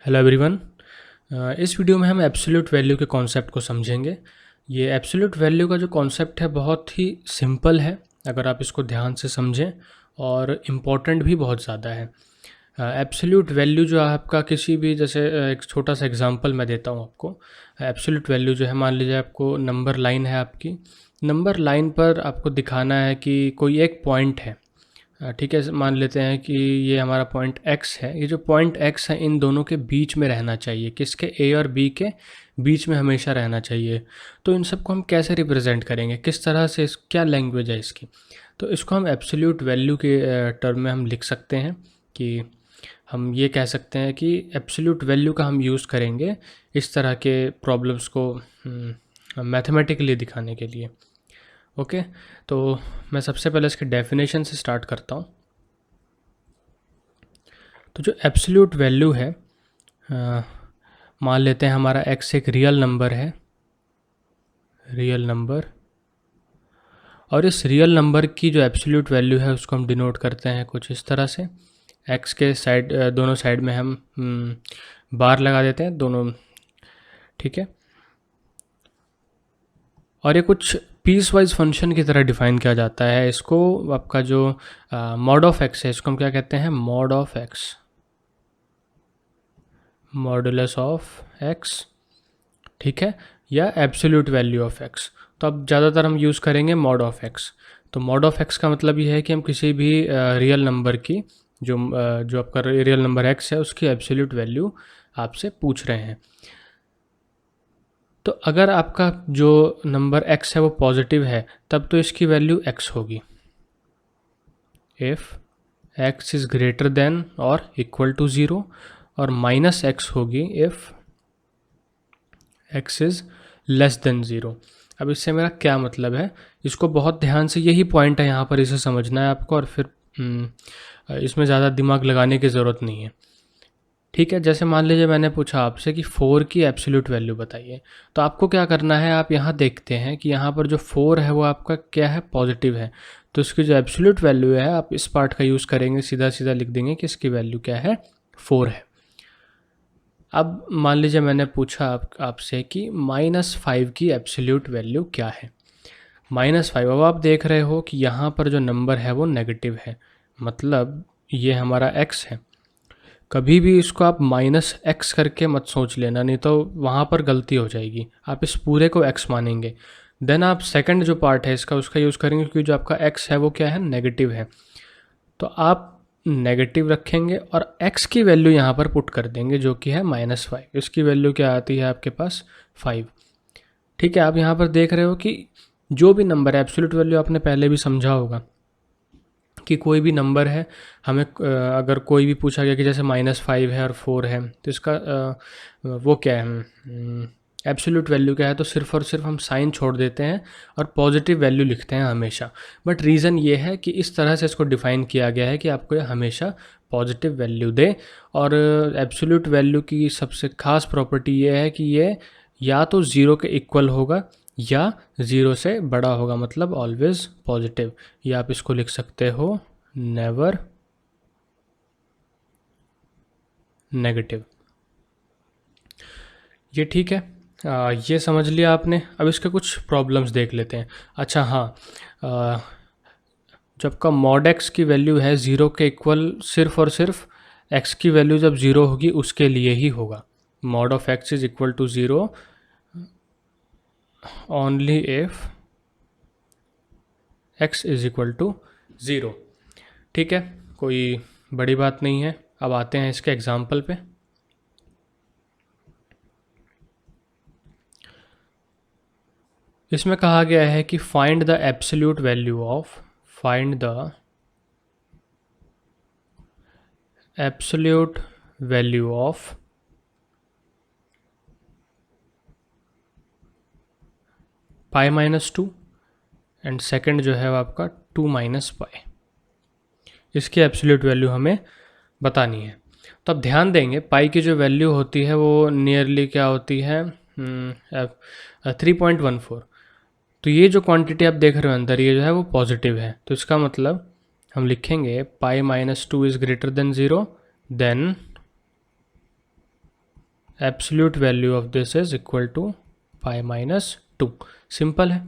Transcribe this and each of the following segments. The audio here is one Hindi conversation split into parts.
Hello everyone. इस वीडियो में हम एब्सोल्यूट वैल्यू के कॉन्सेप्ट को समझेंगे। ये एब्सोल्यूट वैल्यू का जो कॉन्सेप्ट है बहुत ही सिंपल है अगर आप इसको ध्यान से समझें, और इम्पॉर्टेंट भी बहुत ज़्यादा है। एब्सोल्यूट वैल्यू जो आपका किसी भी, जैसे एक छोटा सा एग्जांपल मैं देता हूँ आपको। एब्सोल्यूट वैल्यू जो है, मान लीजिए आपको नंबर लाइन है, आपकी नंबर लाइन पर आपको दिखाना है कि कोई एक पॉइंट है। ठीक है, मान लेते हैं कि ये हमारा पॉइंट x है। ये जो पॉइंट x है इन दोनों के बीच में रहना चाहिए, किसके, a और b के बीच में हमेशा रहना चाहिए। तो इन सबको हम कैसे रिप्रेजेंट करेंगे, किस तरह से, क्या लैंग्वेज है इसकी? तो इसको हम एब्सोल्यूट वैल्यू के टर्म में हम लिख सकते हैं कि हम ये कह सकते हैं कि एब्सोल्यूट वैल्यू का हम यूज़ करेंगे इस तरह के प्रॉब्लम्स को मैथमेटिकली दिखाने के लिए। ओके, तो मैं सबसे पहले इसके डेफिनेशन से स्टार्ट करता हूँ। तो जो एब्सोल्यूट वैल्यू है, मान लेते हैं हमारा x एक रियल नंबर है, रियल नंबर, और इस रियल नंबर की जो एब्सोल्यूट वैल्यू है उसको हम डिनोट करते हैं कुछ इस तरह से। x के साइड, दोनों साइड में हम बार लगा देते हैं दोनों, ठीक है। और ये कुछ पीस वाइज फंक्शन की तरह डिफाइन किया जाता है इसको। आपका जो मॉड ऑफ x है, इसको हम क्या कहते हैं, mod of x, modulus of x, ठीक है, या एब्सोल्यूट वैल्यू ऑफ x। तो अब ज़्यादातर हम यूज़ करेंगे मॉड ऑफ x। तो मॉड ऑफ x का मतलब ये है कि हम किसी भी रियल नंबर की, जो आपका रियल नंबर x है उसकी एब्सोल्यूट वैल्यू आपसे पूछ रहे हैं। तो अगर आपका जो नंबर x है वो पॉजिटिव है तब तो इसकी वैल्यू x होगी। If x is greater then और इक्वल टू ज़ीरो, और माइनस x होगी if x is less than zero. अब इससे मेरा क्या मतलब है, इसको बहुत ध्यान से, यही पॉइंट है यहाँ पर, इसे समझना है आपको, और फिर इसमें ज़्यादा दिमाग लगाने की ज़रूरत नहीं है। ठीक है, जैसे मान लीजिए मैंने पूछा आपसे कि 4 की एब्सोल्यूट वैल्यू बताइए, तो आपको क्या करना है, आप यहाँ देखते हैं कि यहाँ पर जो 4 है वो आपका क्या है, पॉजिटिव है। तो इसकी जो एब्सोल्यूट वैल्यू है, आप इस पार्ट का यूज़ करेंगे, सीधा सीधा लिख देंगे कि इसकी वैल्यू क्या है, 4 है। अब मान लीजिए मैंने पूछा आपसे कि -5 की एब्सोल्यूट वैल्यू क्या है। -5, अब आप देख रहे हो कि यहाँ पर जो नंबर है वो नेगेटिव है, मतलब ये हमारा x है। कभी भी इसको आप -x करके मत सोच लेना, नहीं तो वहाँ पर गलती हो जाएगी। आप इस पूरे को x मानेंगे, देन आप सेकंड जो पार्ट है इसका, उसका यूज़ करेंगे, क्योंकि जो आपका x है वो क्या है, नेगेटिव है। तो आप नेगेटिव रखेंगे और x की वैल्यू यहाँ पर पुट कर देंगे जो कि है -5। इसकी वैल्यू क्या आती है आपके पास, 5। ठीक है, आप यहाँ पर देख रहे हो कि जो भी नंबर है, एब्सोल्यूट वैल्यू आपने पहले भी समझा होगा कि कोई भी नंबर है, हमें अगर कोई भी पूछा गया कि जैसे -5 है और 4 है, तो इसका वो क्या है, एब्सोल्यूट वैल्यू क्या है, तो सिर्फ और सिर्फ हम साइन छोड़ देते हैं और पॉजिटिव वैल्यू लिखते हैं हमेशा। बट रीज़न ये है कि इस तरह से इसको डिफ़ाइन किया गया है कि आपको ये हमेशा पॉजिटिव वैल्यू दे। और एब्सोल्यूट वैल्यू की सबसे ख़ास प्रॉपर्टी ये है कि ये या तो ज़ीरो के इक्वल होगा या ज़ीरो से बड़ा होगा, मतलब ऑलवेज पॉजिटिव। या आप इसको लिख सकते हो नेवर नेगेटिव। ये ठीक है, ये समझ लिया आपने। अब इसके कुछ प्रॉब्लम्स देख लेते हैं। अच्छा हाँ, जब का मॉड एक्स की वैल्यू है ज़ीरो के इक्वल, सिर्फ और सिर्फ एक्स की वैल्यू जब ज़ीरो होगी उसके लिए ही होगा। Mod of x is equal to zero only if x is equal to zero. ठीक है, कोई बड़ी बात नहीं है। अब आते हैं इसके एग्जाम्पल पे। इसमें कहा गया है कि find the absolute value of, find the absolute value of pi -2, and second जो है वो आपका 2 - पाई। इसकी एब्सोल्यूट वैल्यू हमें बतानी है। तो अब ध्यान देंगे, पाई की जो वैल्यू होती है वो नियरली क्या होती है, 3.14। तो ये जो क्वांटिटी आप देख रहे हो अंदर, ये जो है वो पॉजिटिव है। तो इसका मतलब हम लिखेंगे pi -2 is greater than zero, then absolute value of this is equal to pi minus two. Simple है।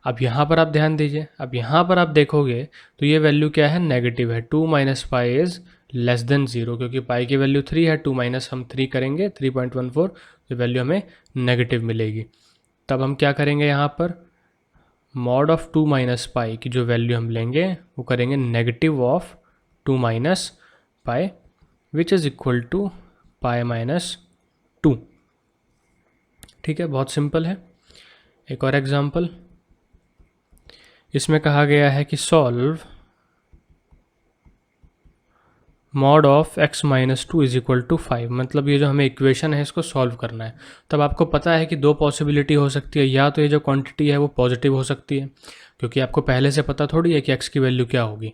अब यहाँ पर आप ध्यान दीजिए, अब यहाँ पर आप देखोगे तो ये वैल्यू क्या है, नेगेटिव है। 2 minus pi is less than 0, क्योंकि पाई की वैल्यू 3 है, 2 माइनस हम 3 करेंगे 3.14, तो वैल्यू हमें नेगेटिव मिलेगी। तब हम क्या करेंगे, यहाँ पर मॉड ऑफ 2 माइनस पाई की जो वैल्यू हम लेंगे वो करेंगे negative of 2 minus pi which is equal to pi minus 2। ठीक है, बहुत सिंपल है। एक और एग्जांपल, इसमें कहा गया है कि solve mod of x minus two is equal to 5। मतलब ये जो हमें इक्वेशन है इसको सॉल्व करना है। तब आपको पता है कि दो पॉसिबिलिटी हो सकती है, या तो ये जो क्वांटिटी है वो पॉजिटिव हो सकती है, क्योंकि आपको पहले से पता थोड़ी है कि x की वैल्यू क्या होगी।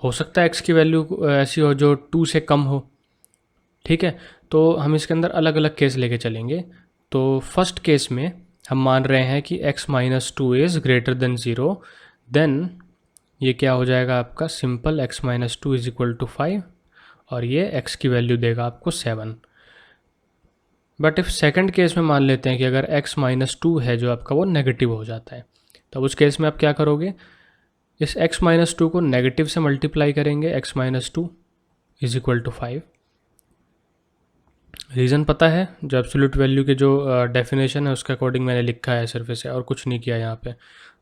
हो सकता है x की वैल्यू ऐसी हो जो 2 से कम हो। ठीक है, तो हम इसके अंदर अलग अलग केस लेके चलेंगे। तो फर्स्ट केस में हम मान रहे हैं कि x minus two is greater than 0, then ये क्या हो जाएगा आपका simple x minus two is equal to 5, और ये x की वैल्यू देगा आपको 7। बट इफ सेकंड केस में मान लेते हैं कि अगर x माइनस टू है जो आपका वो नेगेटिव हो जाता है, तब उस केस में आप क्या करोगे, इस x माइनस टू को नेगेटिव से मल्टीप्लाई करेंगे, x minus two is equal to 5। Reason पता है, जो एब्सोल्यूट वैल्यू के जो डेफिनेशन है उसके अकॉर्डिंग मैंने लिखा है सिर्फ इसे, और कुछ नहीं किया यहाँ पे,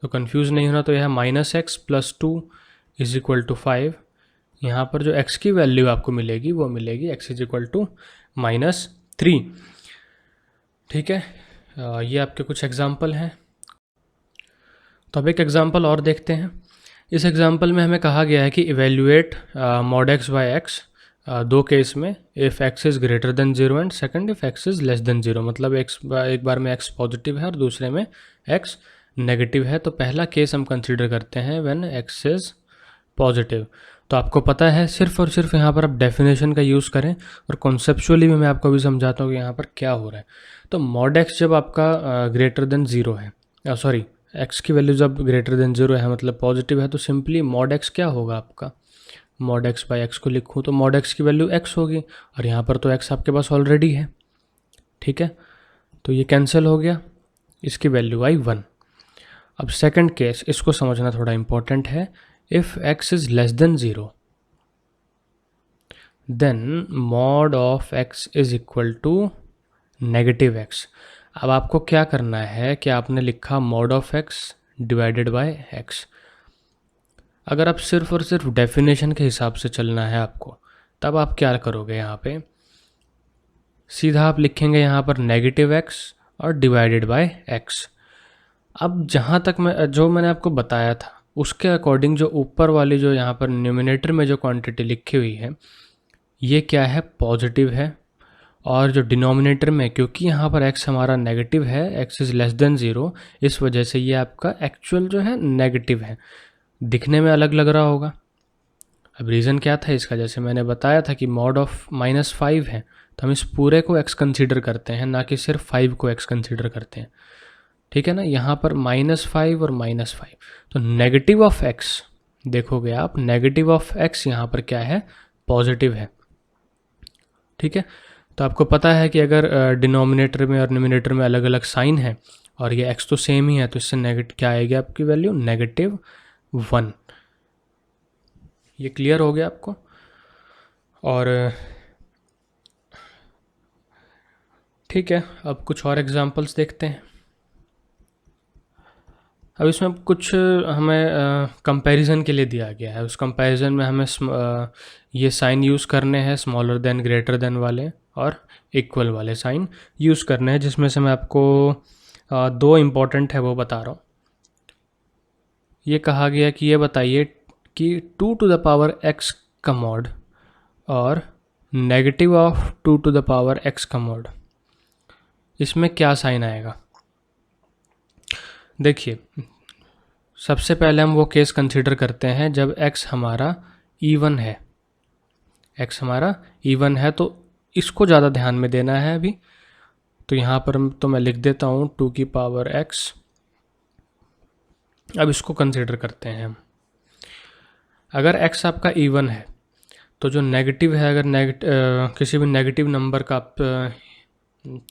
तो कंफ्यूज नहीं होना। तो यह minus x plus two is equal to 5। यहाँ पर जो x की वैल्यू आपको मिलेगी वो मिलेगी x is equal to minus 3। ठीक है, ये आपके कुछ एग्जाम्पल हैं। तो अब एक एग्जाम्पल और देखते हैं। इस एग्जाम्पल में हमें कहा गया है कि evaluate mod x by x, दो केस में, if x is greater than 0 and second if x is less than 0। मतलब एक बार में x पॉजिटिव है और दूसरे में x नेगेटिव है। तो पहला केस हम कंसीडर करते हैं व्हेन x इज़ पॉजिटिव। तो आपको पता है, सिर्फ और सिर्फ यहाँ पर आप डेफिनेशन का यूज़ करें, और कॉन्सेप्चुअली भी मैं आपको भी समझाता हूँ कि यहाँ पर क्या हो रहा है। तो मॉड x जब आपका ग्रेटर देन 0 है, सॉरी x की वैल्यू जब ग्रेटर देन 0 है मतलब पॉजिटिव है, तो सिंपली मॉड x क्या होगा आपका, मॉड एक्स बाई एक्स को लिखूँ तो मॉड एक्स की वैल्यू x होगी, और यहाँ पर तो x आपके पास ऑलरेडी है। ठीक है, तो ये कैंसिल हो गया, इसकी वैल्यू आई 1। अब सेकंड केस, इसको समझना थोड़ा इंपॉर्टेंट है। If x is less than 0 then mod of x is equal to negative x। अब आपको क्या करना है कि आपने लिखा mod of x divided by x। अगर आप सिर्फ और सिर्फ डेफिनेशन के हिसाब से चलना है आपको, तब आप क्या करोगे, यहाँ पे सीधा आप लिखेंगे यहाँ पर नेगेटिव x और डिवाइडेड बाय x। अब जहाँ तक मैंने आपको बताया था उसके अकॉर्डिंग, जो ऊपर वाली जो यहाँ पर न्यूमिनेटर में जो क्वांटिटी लिखी हुई है ये क्या है, पॉजिटिव है। और जो डिनोमिनेटर में, क्योंकि यहाँ पर x हमारा नेगेटिव है, x इज़ लेस देन 0, इस वजह से ये आपका एक्चुअल जो है नेगेटिव है। दिखने में अलग लग रहा होगा। अब रीज़न क्या था इसका, जैसे मैंने बताया था कि मॉड ऑफ -5 है, तो हम इस पूरे को x कंसीडर करते हैं, ना कि सिर्फ 5 को x कंसीडर करते हैं। ठीक है ना, यहाँ पर -5 और -5, तो नेगेटिव ऑफ x देखोगे आप, नेगेटिव ऑफ x यहाँ पर क्या है, पॉजिटिव है। ठीक है, तो आपको पता है कि अगर डिनोमिनेटर में और न्यूमिनेटर में अलग अलग साइन है और ये x तो सेम ही है, तो इससे नेगेटिव क्या आएगी आपकी वैल्यू, -1। ये क्लियर हो गया आपको। और ठीक है, अब कुछ और एग्जांपल्स देखते हैं। अब इसमें कुछ हमें कंपैरिजन के लिए दिया गया है। उस कंपैरिजन में हमें ये साइन यूज़ करने हैं, स्मॉलर देन ग्रेटर देन वाले और इक्वल वाले साइन यूज़ करने हैं, जिसमें से मैं आपको दो इम्पॉर्टेंट है वो बता रहा हूँ। ये कहा गया कि ये बताइए कि 2 टू द पावर x का मॉड और negative of 2 to the power x का मॉड, इसमें क्या साइन आएगा। देखिए, सबसे पहले हम वो केस कंसीडर करते हैं जब x हमारा इवन है। x हमारा इवन है तो इसको ज़्यादा ध्यान में देना है अभी। तो यहाँ पर तो मैं लिख देता हूँ 2 की पावर x। अब इसको कंसीडर करते हैं हम। अगर x आपका इवन है तो जो नेगेटिव है, अगर किसी भी नेगेटिव नंबर का आप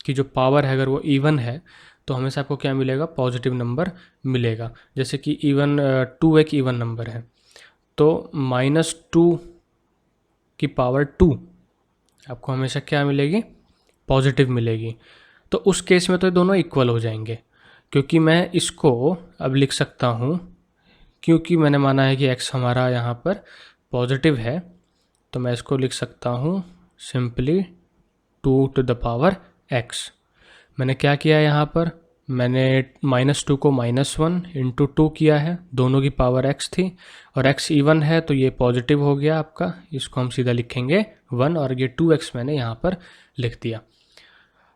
की जो पावर है अगर वो इवन है तो हमेशा आपको क्या मिलेगा, पॉजिटिव नंबर मिलेगा। जैसे कि इवन 2 एक इवन नंबर है तो -2 की पावर 2 आपको हमेशा क्या मिलेगी, पॉजिटिव मिलेगी। तो उस केस में तो ये दोनों इक्वल हो जाएंगे, क्योंकि मैं इसको अब लिख सकता हूँ, क्योंकि मैंने माना है कि x हमारा यहाँ पर पॉजिटिव है तो मैं इसको लिख सकता हूँ simply 2 to the power x। मैंने क्या किया यहाँ पर, मैंने -2 को -1 इंटू 2 किया है, दोनों की पावर x थी और x इवन है तो ये पॉजिटिव हो गया आपका, इसको हम सीधा लिखेंगे 1 और ये 2x मैंने यहाँ पर लिख दिया।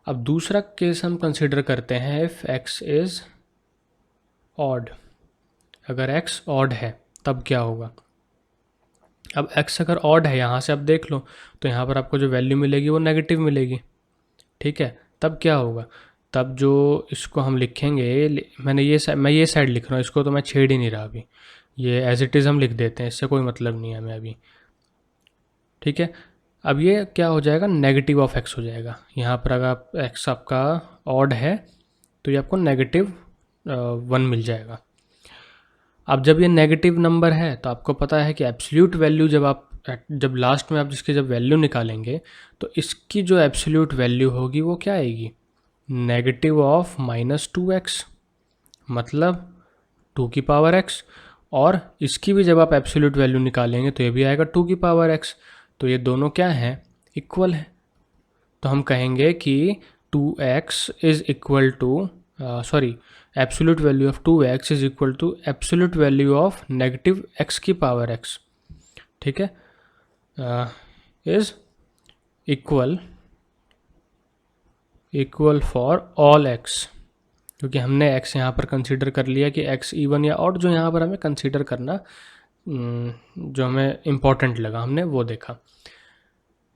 अब दूसरा केस हम कंसिडर करते हैं, इफ़ x इज़ ऑड। अगर x ऑड है तब क्या होगा। अब x अगर ऑड है, यहाँ से आप देख लो तो यहाँ पर आपको जो वैल्यू मिलेगी वो नेगेटिव मिलेगी, ठीक है। तब क्या होगा, तब जो इसको हम लिखेंगे, मैं ये साइड लिख रहा हूँ, इसको तो मैं छेड़ ही नहीं रहा अभी, ये एज इट इज़ हम लिख देते हैं, इससे कोई मतलब नहीं है हमें अभी, ठीक है। अब ये क्या हो जाएगा, नेगेटिव ऑफ x हो जाएगा। यहाँ पर अगर x आपका ऑड है तो ये आपको -1 मिल जाएगा। अब जब ये नेगेटिव नंबर है तो आपको पता है कि एब्सोल्यूट वैल्यू जब लास्ट में आप जिसकी जब वैल्यू निकालेंगे तो इसकी जो एब्सोल्यूट वैल्यू होगी वो क्या आएगी, नेगेटिव ऑफ -2x, मतलब 2 की पावर x। और इसकी भी जब आप एब्सोल्यूट वैल्यू निकालेंगे तो ये भी आएगा 2 की पावर x। तो ये दोनों क्या हैं, इक्वल है। तो हम कहेंगे कि 2x is equal to absolute value of 2x is equal to absolute value of negative x की पावर x, ठीक है, is equal for all x। क्योंकि हमने x यहाँ पर कंसीडर कर लिया कि x इवन या ऑड, जो यहाँ पर हमें कंसीडर करना जो हमें इम्पॉर्टेंट लगा हमने वो देखा,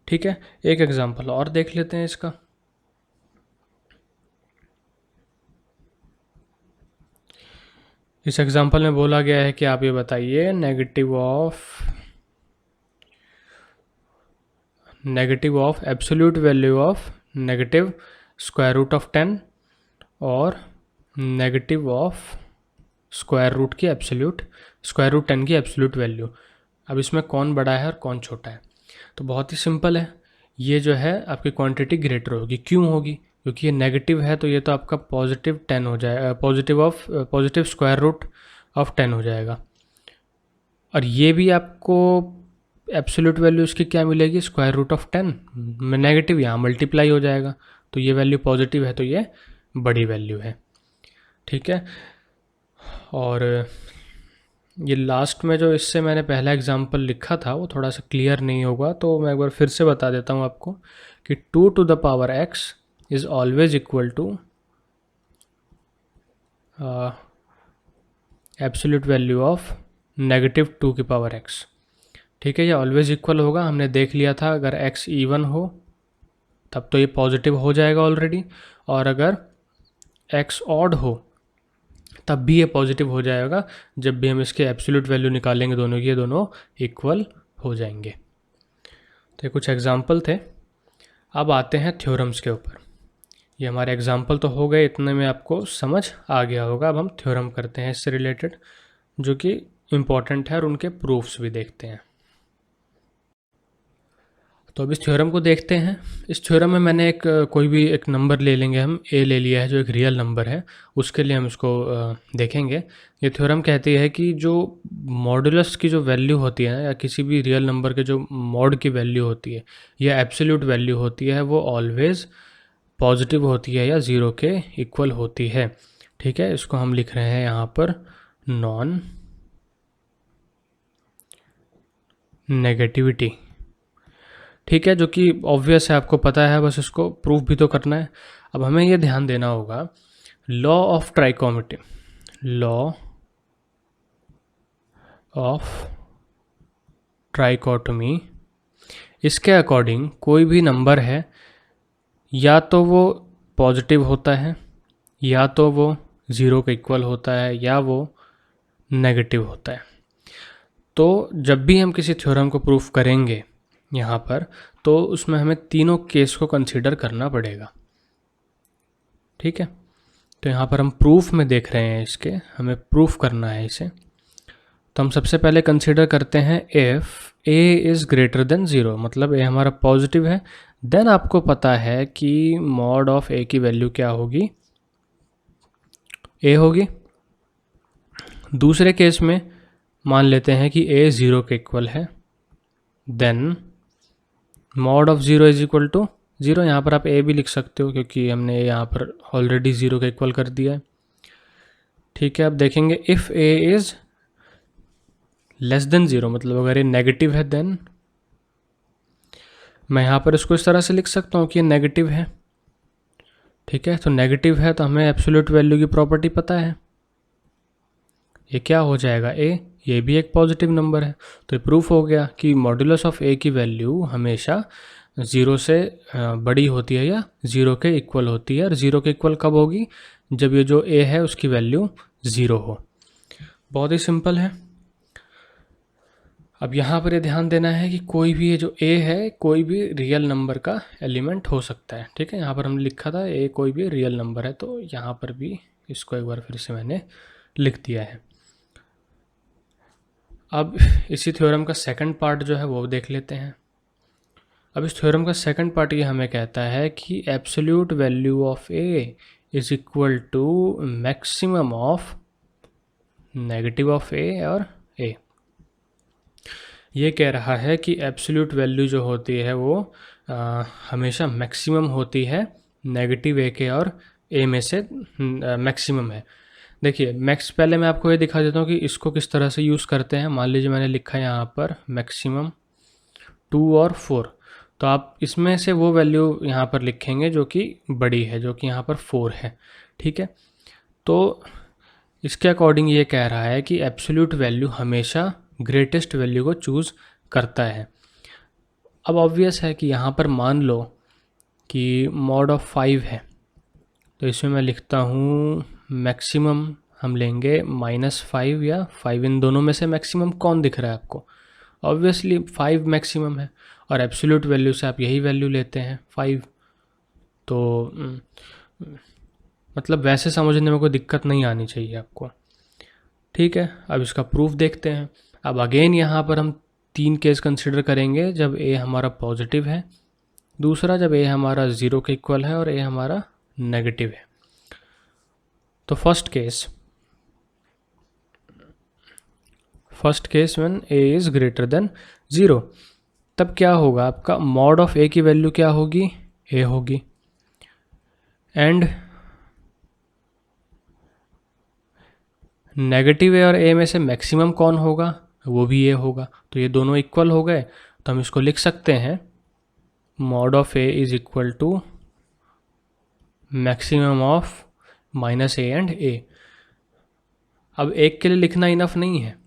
ठीक है। एक एग्जांपल और देख लेते हैं इसका। इस एग्जांपल में बोला गया है कि आप ये बताइए negative of absolute value of negative square root of 10 और नेगेटिव ऑफ स्क्वायर रूट की एब्सोल्यूट स्क्वायर रूट 10 की एब्सोल्यूट वैल्यू। अब इसमें कौन बड़ा है और कौन छोटा है, तो बहुत ही सिंपल है, ये जो है आपकी क्वांटिटी ग्रेटर होगी। क्यों होगी, क्योंकि ये नेगेटिव है तो ये तो आपका +10 हो जाएगा, पॉजिटिव स्क्वायर रूट ऑफ 10 हो जाएगा। और ये भी आपको एब्सोल्यूट वैल्यू इसकी क्या मिलेगी, स्क्वायर रूट ऑफ 10 में नेगेटिव यहाँ मल्टीप्लाई हो जाएगा, तो ये वैल्यू पॉजिटिव है तो ये बड़ी वैल्यू है, ठीक है। और ये लास्ट में जो इससे मैंने पहला एग्जांपल लिखा था वो थोड़ा सा क्लियर नहीं होगा, तो मैं एक बार फिर से बता देता हूँ आपको कि 2 to the power x is always equal to absolute value of -2 की पावर x, ठीक है। ये ऑलवेज इक्वल होगा, हमने देख लिया था अगर x इवन हो तब तो ये पॉजिटिव हो जाएगा ऑलरेडी, और अगर x ऑड हो तब भी ये पॉजिटिव हो जाएगा। जब भी हम इसके एब्सोल्यूट वैल्यू निकालेंगे दोनों की, ये दोनों इक्वल हो जाएंगे। तो ये कुछ एग्जांपल थे। अब आते हैं थ्योरम्स के ऊपर। ये हमारे एग्जांपल तो हो गए, इतने में आपको समझ आ गया होगा। अब हम थ्योरम करते हैं इससे रिलेटेड, जो कि इम्पॉर्टेंट है, और उनके प्रूफ्स भी देखते हैं। तो अब इस थ्योरम को देखते हैं। इस थ्योरम में मैंने कोई भी एक नंबर ले लेंगे, हम a ले लिया है जो एक रियल नंबर है, उसके लिए हम इसको देखेंगे। ये थ्योरम कहती है कि जो मॉडुलस की जो वैल्यू होती है या किसी भी रियल नंबर के जो मॉड की वैल्यू होती है या एब्सोल्यूट वैल्यू होती है, वो ऑलवेज पॉजिटिव होती है या ज़ीरो के इक्वल होती है, ठीक है। इसको हम लिख रहे हैं यहाँ पर नॉन नेगेटिविटी, ठीक है, जो कि ऑब्वियस है, आपको पता है, बस इसको प्रूफ भी तो करना है। अब हमें ये ध्यान देना होगा, law of trichotomy, law of trichotomy, इसके अकॉर्डिंग कोई भी नंबर है या तो वो पॉजिटिव होता है, या तो वो ज़ीरो के इक्वल होता है, या वो नेगेटिव होता है। तो जब भी हम किसी थ्योरम को प्रूफ करेंगे यहाँ पर, तो उसमें हमें तीनों केस को कंसीडर करना पड़ेगा, ठीक है, तो यहाँ पर हम प्रूफ में देख रहे हैं, इसके हमें प्रूफ करना है इसे। तो हम सबसे पहले कंसीडर करते हैं if a is greater than 0, मतलब a हमारा पॉजिटिव है, देन आपको पता है कि मॉड ऑफ a की वैल्यू क्या होगी, a होगी। दूसरे केस में मान लेते हैं कि a 0 के इक्वल है, then mod of 0 is equal to 0। यहाँ पर आप a भी लिख सकते हो क्योंकि हमने यहाँ पर ऑलरेडी 0 के इक्वल कर दिया है। ठीक है, अब देखेंगे if a is less than 0, मतलब अगर ये नेगेटिव है, देन मैं यहाँ पर इसको इस तरह से लिख सकता हूँ कि ये नेगेटिव है। ठीक है, तो नेगेटिव है तो हमें एब्सोल्यूट वैल्यू की प्रॉपर्टी पता है, ये क्या हो जाएगा a, ये भी एक पॉजिटिव नंबर है। तो ये प्रूफ हो गया कि मॉड्यूलस ऑफ a की वैल्यू हमेशा 0 से बड़ी होती है या 0 के इक्वल होती है। और 0 के इक्वल कब होगी, जब ये जो a है उसकी वैल्यू 0 हो। बहुत ही सिंपल है। अब यहाँ पर ये ध्यान देना है कि कोई भी ये जो a है कोई भी रियल नंबर का एलिमेंट हो सकता है। ठीक है, यहाँ पर हमने लिखा था a कोई भी रियल नंबर है, तो यहाँ पर भी इसको एक बार फिर से मैंने लिख दिया है। अब इसी थ्योरम का सेकंड पार्ट जो है वो देख लेते हैं। अब इस थ्योरम का सेकंड पार्ट ये हमें कहता है कि absolute value of a is equal to maximum of negative of a और a। ये कह रहा है कि एब्सोल्यूट वैल्यू जो होती है वो हमेशा मैक्सिमम होती है नेगेटिव a के और a में से मैक्सिमम है। देखिए पहले मैं आपको ये दिखा देता हूँ कि इसको किस तरह से यूज़ करते हैं। मान लीजिए मैंने लिखा है यहाँ पर मैक्सिमम 2 और 4, तो आप इसमें से वो वैल्यू यहाँ पर लिखेंगे जो कि बड़ी है, जो कि यहाँ पर 4 है। ठीक है, तो इसके अकॉर्डिंग ये कह रहा है कि एब्सोल्यूट वैल्यू हमेशा ग्रेटेस्ट वैल्यू को चूज़ करता है। अब ऑब्वियस है कि यहाँ पर मान लो कि मॉड ऑफ 5 है, तो इसमें मैं लिखता हूँ मैक्सिमम हम लेंगे -5 या 5, इन दोनों में से मैक्सिमम कौन दिख रहा है आपको? ऑब्वियसली 5 मैक्सिमम है, और एब्सोल्यूट वैल्यू से आप यही वैल्यू लेते हैं 5। तो मतलब वैसे समझने में कोई दिक्कत नहीं आनी चाहिए आपको। ठीक है, अब इसका प्रूफ देखते हैं। अब अगेन यहाँ पर हम 3 केस कंसिडर करेंगे, जब a हमारा पॉजिटिव है, दूसरा जब a हमारा 0 के इक्वल है और a हमारा नेगेटिव है। तो first case when a is greater than 0, तब क्या होगा, आपका मॉड ऑफ a की वैल्यू क्या होगी, a होगी। एंड नेगेटिव a और a में से मैक्सिमम कौन होगा, वो भी a होगा। तो ये दोनों इक्वल हो गए, तो हम इसको लिख सकते हैं mod of a is equal to maximum of -a and a। अब एक के लिए लिखना इनफ नहीं है,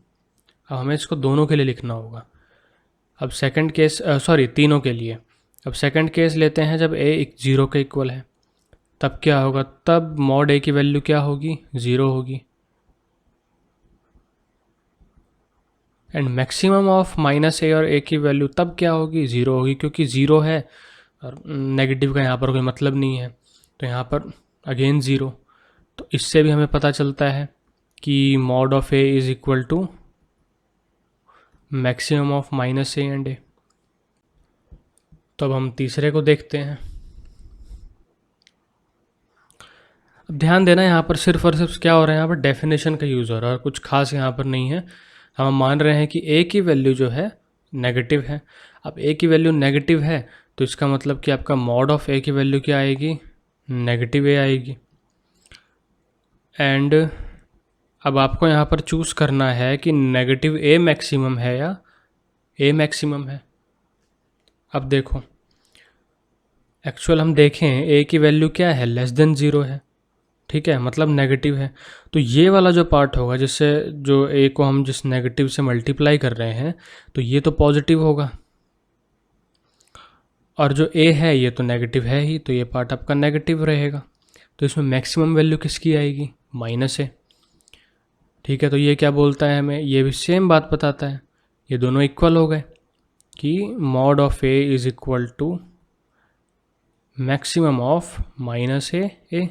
अब हमें इसको दोनों के लिए लिखना होगा। अब सेकंड केस तीनों के लिए। अब सेकंड केस लेते हैं जब a 0 के इक्वल है, तब क्या होगा, तब मॉड a की वैल्यू क्या होगी, 0 होगी। एंड मैक्सिमम ऑफ -a और a की वैल्यू तब क्या होगी, 0 होगी, क्योंकि 0 है और नेगेटिव का यहाँ पर कोई मतलब नहीं है, तो यहाँ पर अगेन 0। तो इससे भी हमें पता चलता है कि mod of a is equal to maximum of -a and a। तो अब हम तीसरे को देखते हैं। अब ध्यान देना, यहाँ पर सिर्फ और सिर्फ क्या हो रहा है, यहाँ पर डेफिनेशन का यूज़ हो रहा है और कुछ खास यहाँ पर नहीं है। हम मान रहे हैं कि a की वैल्यू जो है नेगेटिव है। अब a की वैल्यू नेगेटिव है तो इसका मतलब कि आपका मॉड ऑफ a की वैल्यू क्या आएगी, नेगेटिव a आएगी। एंड अब आपको यहाँ पर चूज़ करना है कि नेगेटिव a मैक्सिमम है या a मैक्सिमम है। अब देखो एक्चुअल हम देखें a की वैल्यू क्या है, लेस देन 0 है। ठीक है, मतलब नेगेटिव है। तो ये वाला जो पार्ट होगा, जिससे जो a को हम जिस नेगेटिव से मल्टीप्लाई कर रहे हैं, तो ये तो पॉजिटिव होगा, और जो a है ये तो नेगेटिव है ही, तो ये पार्ट आपका नेगेटिव रहेगा। तो इसमें मैक्सिमम वैल्यू किसकी आएगी, -a। ठीक है, तो ये क्या बोलता है हमें, ये भी सेम बात बताता है, ये दोनों इक्वल हो गए कि mod of a is equal to maximum of -a।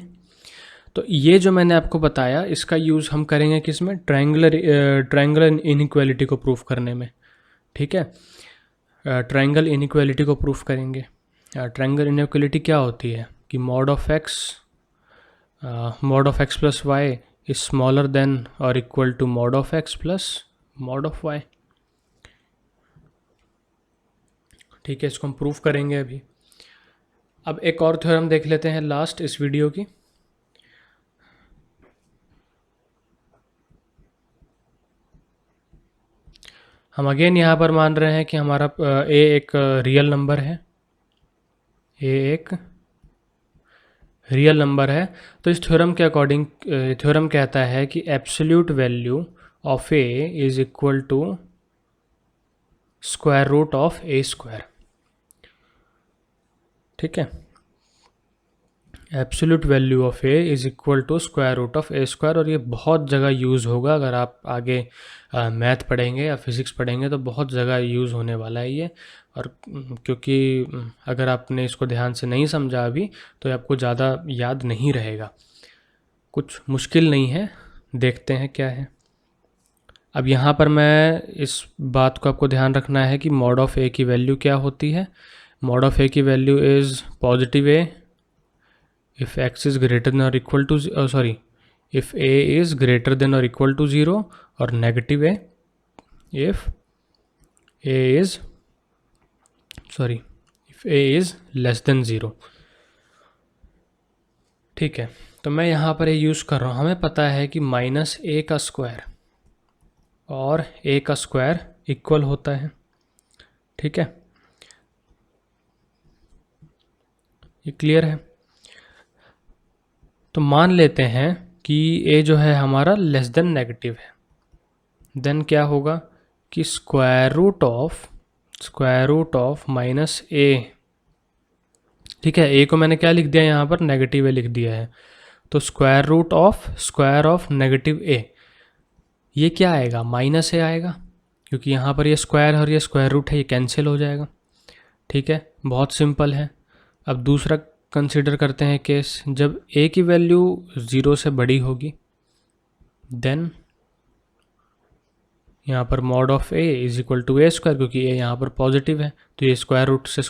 तो ये जो मैंने आपको बताया इसका यूज़ हम करेंगे किस में, ट्रायंगल इनइक्वालिटी को प्रूफ करने में, ठीक है। ट्रायंगल इनइक्वालिटी को प्रूफ करेंगे। ट्रायंगल इनइक्वालिटी क्या होती है कि mod of x plus y is smaller than और equal to mod of x plus mod of y, ठीक है। इसको हम प्रूफ करेंगे अभी। अब एक और थ्योरम देख लेते हैं लास्ट इस वीडियो की। हम अगेन यहाँ पर मान रहे हैं कि हमारा a एक रियल नंबर है, a एक रियल नंबर है। तो इस थ्योरम के अकॉर्डिंग थ्योरम कहता है कि absolute value of a is equal to square root of a square, ठीक है। Absolute value of a is equal to square root of a square, और ये बहुत जगह यूज़ होगा। अगर आप आगे मैथ पढ़ेंगे या फिज़िक्स पढ़ेंगे तो बहुत जगह यूज़ होने वाला है ये। और क्योंकि अगर आपने इसको ध्यान से नहीं समझा अभी तो आपको ज़्यादा याद नहीं रहेगा। कुछ मुश्किल नहीं है, देखते हैं क्या है। अब यहाँ पर मैं इस बात को आपको ध्यान रखना है कि mod ऑफ a की वैल्यू क्या होती है। mod ऑफ a की value is positive a if x is greater than or equal to if a is greater than or equal to 0, और negative a if a is less than 0, ठीक है। तो मैं यहाँ पर ये यूज़ कर रहा हूँ। हमें पता है कि माइनस a का स्क्वायर और a का स्क्वायर इक्वल होता है, ठीक है। ये क्लियर है। तो मान लेते हैं कि a जो है हमारा लेस देन नेगेटिव है, देन क्या होगा कि square root of minus a, ठीक है। a को मैंने क्या लिख दिया यहाँ पर, नेगेटिव a लिख दिया है। तो स्क्वायर ऑफ नेगेटिव a, ये क्या आएगा, माइनस a आएगा, क्योंकि यहाँ पर ये स्क्वायर और ये स्क्वायर रूट है, ये कैंसिल हो जाएगा, ठीक है। बहुत सिंपल है। अब दूसरा कंसिडर करते हैं केस जब a की वैल्यू 0 से बड़ी होगी, देन यहाँ पर mod of a is equal to a square, क्योंकि a यहाँ पर पॉजिटिव है तो ये स्क्वायर से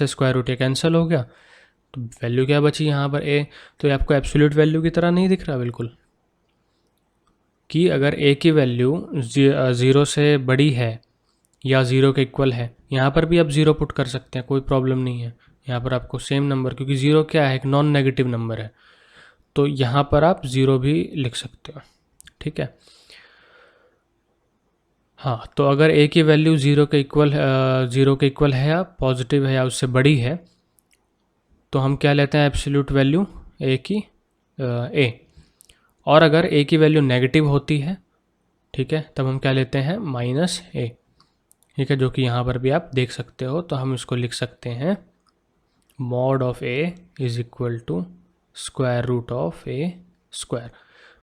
स्क्वायर रूट ये कैंसिल हो गया। तो वैल्यू क्या बची यहाँ पर a, तो ये आपको एब्सोल्यूट वैल्यू की तरह नहीं दिख रहा बिल्कुल, कि अगर a की वैल्यू 0 से बड़ी है या 0 के इक्वल है, यहाँ पर भी आप 0 पुट कर सकते हैं, कोई प्रॉब्लम नहीं है। यहाँ पर आपको सेम नंबर, क्योंकि 0 क्या है, एक नॉन नेगेटिव नंबर है, तो यहाँ पर आप 0 भी लिख सकते हो, ठीक है। हाँ, तो अगर a की वैल्यू 0 के इक्वल है या पॉजिटिव है या उससे बड़ी है, तो हम क्या लेते हैं, एब्सोल्यूट वैल्यू a की a। और अगर a की वैल्यू नेगेटिव होती है, ठीक है, तब हम क्या लेते हैं, माइनस a, ठीक है, जो कि यहाँ पर भी आप देख सकते हो। तो हम इसको लिख सकते हैं mod of a is equal to square root of a square.